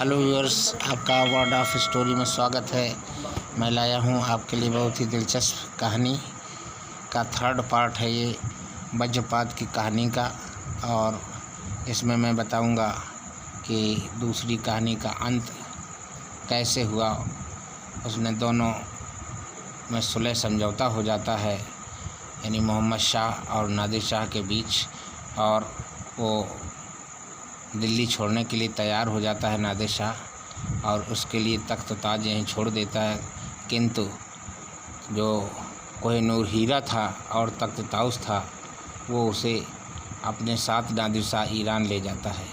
Hello viewers, आपका word of story में स्वागत है। मैं लाया हूँ आपके लिए बहुत ही दिलचस्प कहानी का थर्ड पार्ट है ये वज्रपात की कहानी का। और इसमें मैं बताऊंगा कि दूसरी कहानी का अंत कैसे हुआ। उसमें दोनों में सुलह समझौता हो जाता है, यानी मोहम्मद शाह और नादिर शाह के बीच, और वो दिल्ली छोड़ने के लिए तैयार हो जाता है नादिर शाह, और उसके लिए तख्त ताज यहीं छोड़ देता है। किंतु जो कोहिनूर हीरा था और तख्त ताउस था, वो उसे अपने साथ नादिर शाह ईरान ले जाता है।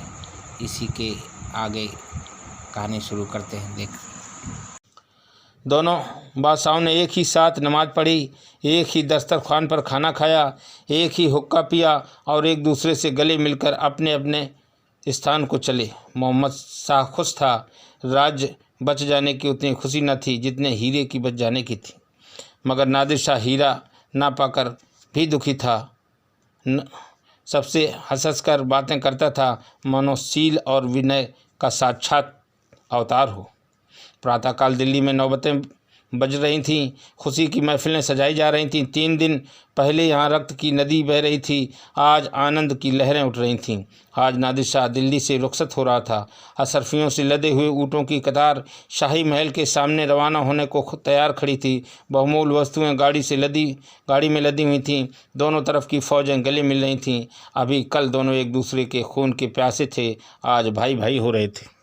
इसी के आगे कहानी शुरू करते हैं। देख, दोनों बादशाहों ने एक ही साथ नमाज पढ़ी, एक ही दस्तरखान पर खाना खाया, एक ही हुक्का पिया और एक दूसरे से गले मिलकर अपने अपने स्थान को चले। मोहम्मद शाह खुश था। राज्य बच जाने की उतनी खुशी न थी जितने हीरे की बच जाने की थी, मगर नादिर शाह हीरा ना पाकर भी दुखी था। सबसे हंस कर बातें करता था, मनोशील और विनय का साक्षात अवतार हो। प्रातःकाल दिल्ली में नौबतें बज रही थीं, खुशी की महफिलें सजाई जा रही थीं। 3 दिन पहले यहाँ रक्त की नदी बह रही थी, आज आनंद की लहरें उठ रही थीं। आज नादिर शाह दिल्ली से रुखसत हो रहा था। अशरफियों से लदे हुए ऊँटों की कतार शाही महल के सामने रवाना होने को तैयार खड़ी थी। बहुमूल्य वस्तुएं गाड़ी में लदी हुई थीं। दोनों तरफ की फौजें गले मिल रही थीं। अभी कल दोनों एक दूसरे के खून के प्यासे थे, आज भाई भाई हो रहे थे।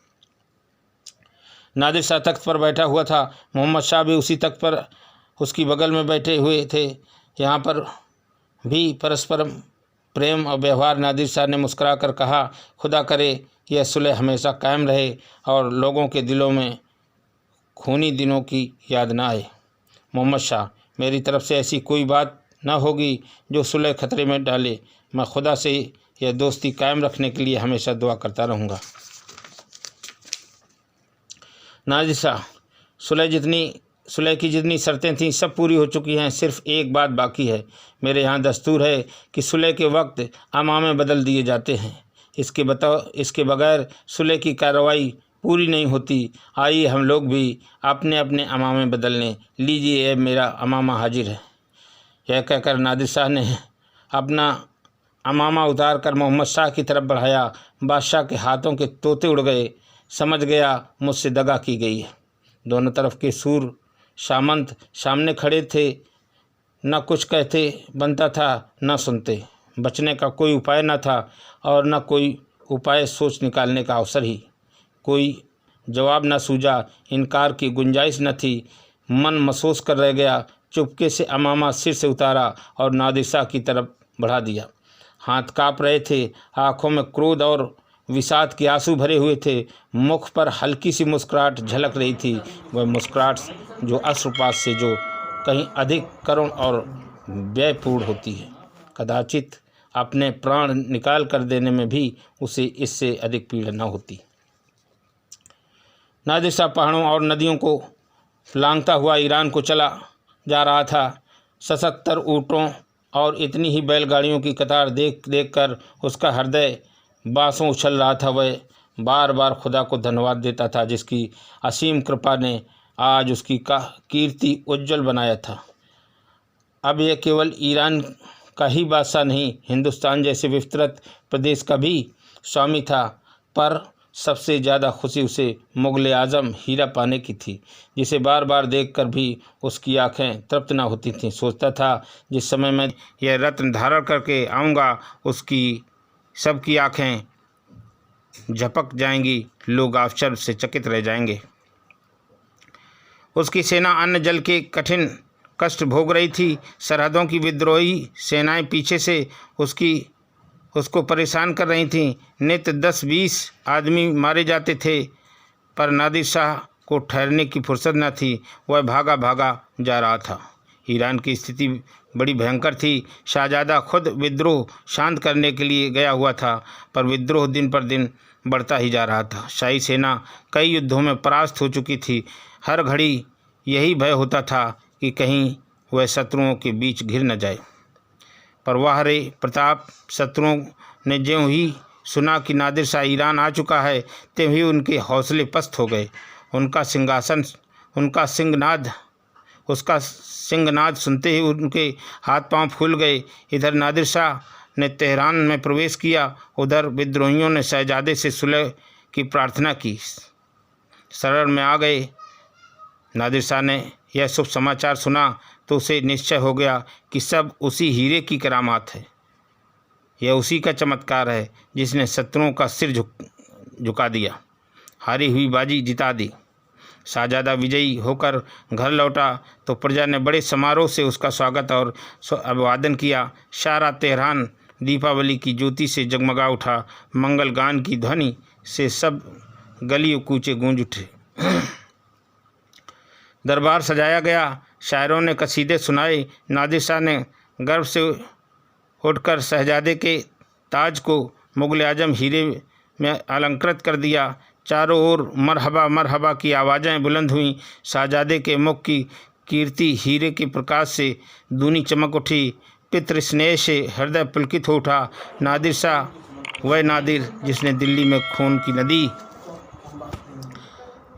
नादिर शाह तख्त पर बैठा हुआ था, मोहम्मद शाह भी उसी तख्त पर उसकी बगल में बैठे हुए थे। यहाँ पर भी परस्पर प्रेम और व्यवहार। नादिर शाह ने मुस्कुरा कर कहा, खुदा करे यह सुलह हमेशा कायम रहे और लोगों के दिलों में खूनी दिनों की याद न आए। मोहम्मद शाह, मेरी तरफ से ऐसी कोई बात न होगी जो सुलह खतरे में डाले। मैं खुदा से यह दोस्ती कायम रखने के लिए हमेशा दुआ करता रहूँगा। नादिर शाह, सुलह की जितनी शर्तें थीं सब पूरी हो चुकी हैं, सिर्फ एक बात बाकी है। मेरे यहाँ दस्तूर है कि सुलह के वक्त अमामे बदल दिए जाते हैं। इसके बगैर सुलह की कार्रवाई पूरी नहीं होती। आइए हम लोग भी अपने अपने अमामे बदल लें। लीजिए, ये मेरा अमामा हाजिर है। यह कहकर नादिर शाह ने अपना अमामा उतार कर मोहम्मद शाह की तरफ बढ़ाया। बादशाह के हाथों के तोते उड़ गए। समझ गया मुझसे दगा की गई है। दोनों तरफ के सूर सामंत सामने खड़े थे। न कुछ कहते बनता था, न सुनते। बचने का कोई उपाय न था और न कोई उपाय सोच निकालने का अवसर ही। कोई जवाब न सूझा, इनकार की गुंजाइश न थी। मन महसूस कर रह गया। चुपके से अमामा सिर से उतारा और नादिर शाह की तरफ बढ़ा दिया। हाथ काँप रहे थे, आँखों में क्रोध और विषाद के आंसू भरे हुए थे। मुख पर हल्की सी मुस्कुराहट झलक रही थी, वह मुस्कुराहट जो अश्रुपात से जो कहीं अधिक करुण और व्ययपूर्ण होती है। कदाचित अपने प्राण निकाल कर देने में भी उसे इससे अधिक पीड़ा न होती। नादिर शाह पहाड़ों और नदियों को लांघता हुआ ईरान को चला जा रहा था। 77 ऊँटों और इतनी ही बैलगाड़ियों की कतार देख देख कर उसका हृदय बाँसों उछल रहा था। वह बार बार खुदा को धन्यवाद देता था, जिसकी असीम कृपा ने आज उसकी कीर्ति उज्जवल बनाया था। अब यह केवल ईरान का ही बादशाह नहीं, हिंदुस्तान जैसे विस्तृत प्रदेश का भी स्वामी था। पर सबसे ज़्यादा खुशी उसे मुग़ल आज़म हीरा पाने की थी, जिसे बार बार देखकर भी उसकी आँखें तृप्त न होती थीं। सोचता था, जिस समय मैं यह रत्न धारण करके आऊँगा, उसकी सबकी आँखें झपक जाएंगी, लोग आश्चर्य से चकित रह जाएंगे। उसकी सेना अन्न जल के कठिन कष्ट भोग रही थी। सरहदों की विद्रोही सेनाएं पीछे से उसको परेशान कर रही थीं। नित्य 10-20 आदमी मारे जाते थे, पर नादिर शाह को ठहरने की फुर्सत न थी। वह भागा भागा जा रहा था। ईरान की स्थिति बड़ी भयंकर थी। शाहजादा खुद विद्रोह शांत करने के लिए गया हुआ था, पर विद्रोह दिन पर दिन बढ़ता ही जा रहा था। शाही सेना कई युद्धों में परास्त हो चुकी थी। हर घड़ी यही भय होता था कि कहीं वह शत्रुओं के बीच घिर न जाए। पर वाह रे प्रताप, शत्रुओं ने ज्यों ही सुना कि नादिर शाह ईरान आ चुका है, तभी उनके हौसले पस्त हो गए। उसका सिंहनाद सुनते ही उनके हाथ पांव फूल गए। इधर नादिर शाह ने तेहरान में प्रवेश किया, उधर विद्रोहियों ने शहजादे से सुलह की प्रार्थना की। शरण में आ गए। नादिर शाह ने यह शुभ समाचार सुना तो उसे निश्चय हो गया कि सब उसी हीरे की करामात है, यह उसी का चमत्कार है जिसने शत्रुओं का सिर झुका दिया, हारी हुई बाजी जिता दी। शाहजादा विजयी होकर घर लौटा तो प्रजा ने बड़े समारोह से उसका स्वागत और अभिवादन किया। सारा तेहरान दीपावली की ज्योति से जगमगा उठा। मंगल गान की ध्वनि से सब गली कूचे गूंज उठे। दरबार सजाया गया, शायरों ने कसीदे सुनाए। नादिर शाह ने गर्व से उठकर शहजादे के ताज को मुग़ल आज़म हीरे में अलंकृत कर दिया। चारों ओर मरहबा मरहबा की आवाज़ें बुलंद हुईं। शहजादे के मुख की कीर्ति हीरे के प्रकाश से दूनी चमक उठी। पितृ स्नेह से हृदय पुलकित हो उठा। नादिर शाह वह नादिर जिसने दिल्ली में खून की नदी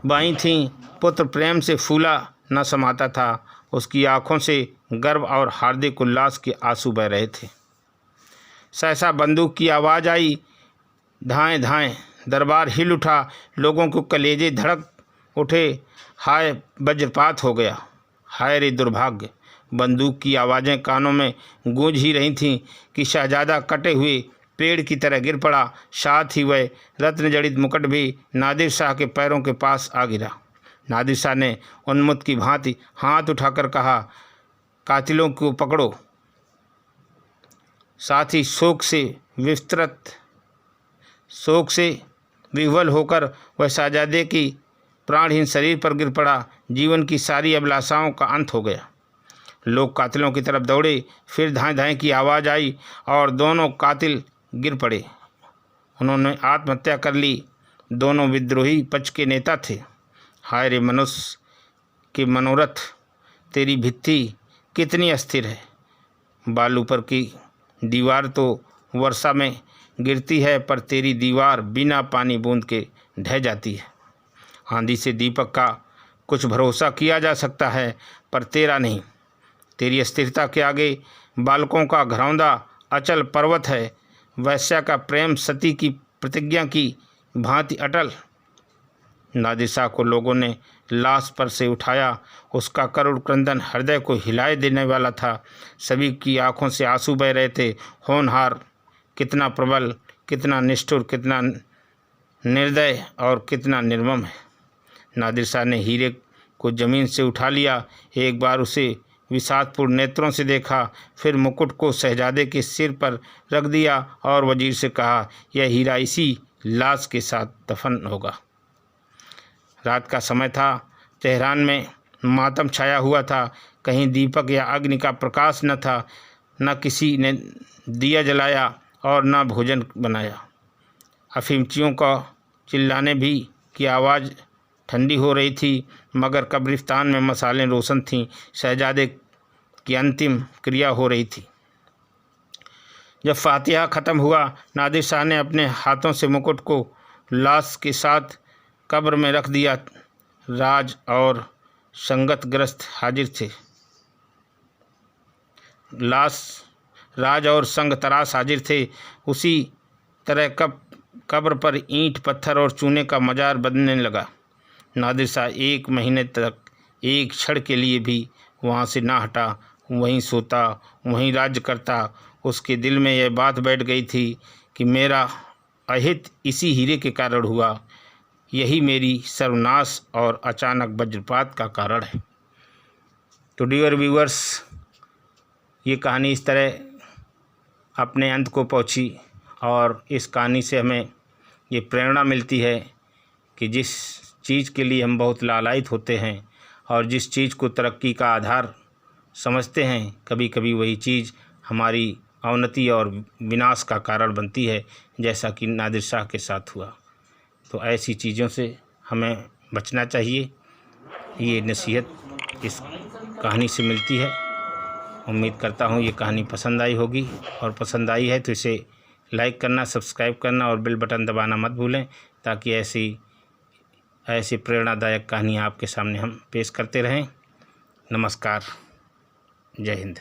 बही थी, पुत्र प्रेम से फूला न समाता था। उसकी आँखों से गर्व और हार्दिक उल्लास के आंसू बह रहे थे। सहसा बंदूक की आवाज़ आई। धाएं धाएं दरबार हिल उठा। लोगों को कलेजे धड़क उठे। हाय वज्रपात हो गया, हाय रे दुर्भाग्य। बंदूक की आवाज़ें कानों में गूंज ही रही थीं कि शहजादा कटे हुए पेड़ की तरह गिर पड़ा। साथ ही वह रत्न जड़ित मुकुट भी नादिर शाह के पैरों के पास आ गिरा। नादिर शाह ने उन्मत्त की भांति हाथ उठाकर कहा, कातिलों को पकड़ो। साथ ही शोक से विह्वल होकर वह शहजादे की प्राणहीन शरीर पर गिर पड़ा। जीवन की सारी अभिलाषाओं का अंत हो गया। लोग कातिलों की तरफ दौड़े। फिर धाएं धाएं की आवाज़ आई और दोनों कातिल गिर पड़े। उन्होंने आत्महत्या कर ली। दोनों विद्रोही पक्ष के नेता थे। हाय रे मनुष्य के मनोरथ, तेरी भित्ति कितनी अस्थिर है। बालू पर की दीवार तो वर्षा में गिरती है, पर तेरी दीवार बिना पानी बूंद के ढह जाती है। आंधी से दीपक का कुछ भरोसा किया जा सकता है, पर तेरा नहीं। तेरी अस्थिरता के आगे बालकों का घरौंदा अचल पर्वत है। वैश्या का प्रेम सती की प्रतिज्ञा की भांति अटल। नादिर शाह को लोगों ने लाश पर से उठाया। उसका करुण क्रंदन हृदय को हिलाए देने वाला था। सभी की आंखों से आंसू बह रहे थे। होनहार कितना प्रबल, कितना निष्ठुर, कितना निर्दय और कितना निर्मम है। नादिर शाह ने हीरे को ज़मीन से उठा लिया। एक बार उसे विषादपूर्ण नेत्रों से देखा, फिर मुकुट को शहजादे के सिर पर रख दिया और वजीर से कहा, यह हीरा इसी लाश के साथ दफन होगा। रात का समय था। तेहरान में मातम छाया हुआ था। कहीं दीपक या अग्नि का प्रकाश न था। न किसी ने दिया जलाया और न भोजन बनाया। अफीमचियों का चिल्लाने भी की आवाज़ ठंडी हो रही थी, मगर कब्रिस्तान में मसालें रोशन थीं। शहजादे की अंतिम क्रिया हो रही थी। जब फातिहा ख़त्म हुआ, नादिर शाह ने अपने हाथों से मुकुट को लाश के साथ कब्र में रख दिया। राज और संगतग्रस्त हाजिर थे। राज और संग तराश हाजिर थे। उसी तरह कब्र पर ईंट पत्थर और चूने का मजार बनने लगा। नादिर शाह 1 महीने तक एक क्षण के लिए भी वहाँ से ना हटा। वहीं सोता, वहीं राज्य करता। उसके दिल में यह बात बैठ गई थी कि मेरा अहित इसी हीरे के कारण हुआ। यही मेरी सर्वनाश और अचानक वज्रपात का कारण है। तो डियर व्यूअर्स, ये कहानी इस तरह अपने अंत को पहुंची और इस कहानी से हमें ये प्रेरणा मिलती है कि जिस चीज़ के लिए हम बहुत लालायित होते हैं और जिस चीज़ को तरक्की का आधार समझते हैं, कभी कभी वही चीज़ हमारी अवनति और विनाश का कारण बनती है, जैसा कि नादिर शाह के साथ हुआ। तो ऐसी चीज़ों से हमें बचना चाहिए। ये नसीहत इस कहानी से मिलती है। उम्मीद करता हूँ ये कहानी पसंद आई होगी, और पसंद आई है तो इसे लाइक करना, सब्सक्राइब करना और बेल बटन दबाना मत भूलें, ताकि ऐसी प्रेरणादायक कहानियाँ आपके सामने हम पेश करते रहें। नमस्कार, जय हिंद।